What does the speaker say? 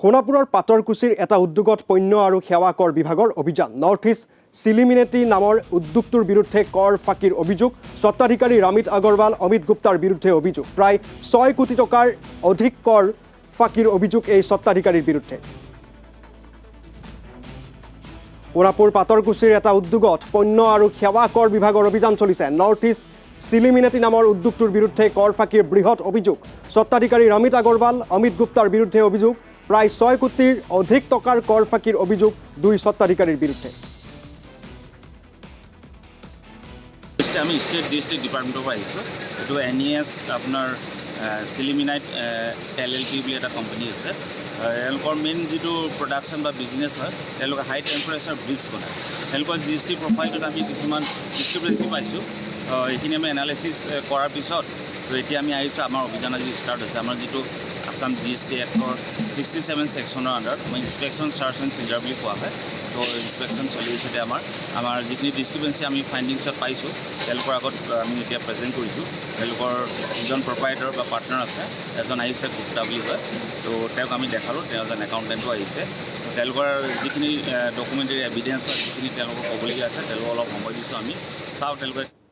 সোণাপুৰৰ পাটৰকুছিৰ এটা উদ্যোগত পণ্য আৰু সেৱা কৰ বিভাগৰ অভিযান নৰ্থ ইষ্ট চিলিমিনেটি নামৰ উদ্যোগটোৰ বিৰুদ্ধে কৰ ফাঁকিৰ অভিযোগ স্বত্বাধিকাৰী ৰামিত আগৰৱাল অমিত গুপ্তাৰ বিৰুদ্ধে অভিযোগ প্ৰায় 6 কোটি টকাৰ অধিক কৰ ফাঁকিৰ অভিযোগ এই স্বত্বাধিকাৰীৰ বিৰুদ্ধে সোণাপুৰ পাটৰকুছিৰ এটা উদ্যোগত পণ্য আৰু সেৱা কৰ বিভাগৰ অভিযান চলিছে নৰ্থ ইষ্ট চিলিমিনেটি নামৰ উদ্যোগটোৰ বিৰুদ্ধে কৰ ফাঁকিৰ বৃহৎ অভিযোগ স্বত্বাধিকাৰী ৰামিত আগৰৱাল অমিত গুপ্তাৰ বিৰুদ্ধে অভিযোগ প্ৰায় 6 কোটিৰ অধিক টকাৰ কৰ ফাঁকিৰ অভিযোগ দুই স্বত্বাধিকাৰীৰ বিৰুদ্ধে আমি স্টেট জিএসটি ডিপাৰ্টমেণ্টৰ পৰা আহিছোঁ এইটো NES আপোনাৰ চিলিমিনাইট LLP বুলি এটা কোম্পানী আছে এওঁলোকৰ মেইন যিটো প্ৰডাকশ্যন বা বিজনেছ হয় তেওঁলোকে হাই টেম্পাৰেচাৰ ব্ৰিক্স বনায় তেওঁলোকৰ GST প্ৰফাইলটোত আমি কিছুমান ডিছক্ৰিপেঞ্চি পাইছোঁ এইখিনি আমি এনালাইচিছ কৰাৰ পিছত এতিয়া আমি আহিছোঁ আমাৰ অভিযান আজি ষ্টাৰ্ট হৈছে আমাৰ যিটো আসাম GST এক্টৰ 67 ছেকশ্যনৰ আণ্ডাৰত আমাৰ ইনস্পেকশ্যন চাৰ্জ এণ্ড চিজাৰ বুলি কোৱা হয় তো ইনস্পেকশ্যন চলি আছে আমাৰ যিখিনি ডিছক্ৰিপেঞ্চি আমি ফাইণ্ডিংছত পাইছোঁ তেওঁলোকৰ আগত আমি এতিয়া প্ৰেজেণ্ট কৰিছোঁ তেওঁলোকৰ দুজন প্ৰপাইটাৰ বা পাৰ্টনাৰ আছে এজন আহিছে গুপ্তা বুলি কয় তো তেওঁক আমি দেখালোঁ তেওঁ এজন একাউণ্টেণ্টো আহিছে তেওঁলোকৰ যিখিনি ডকুমেণ্টাৰী এভিডেঞ্চ বা যিখিনি তেওঁলোকৰ ক'বলগীয়া আছে তেওঁলোকক অলপ সময় দিছোঁ আমি চাওঁ তেওঁলোকে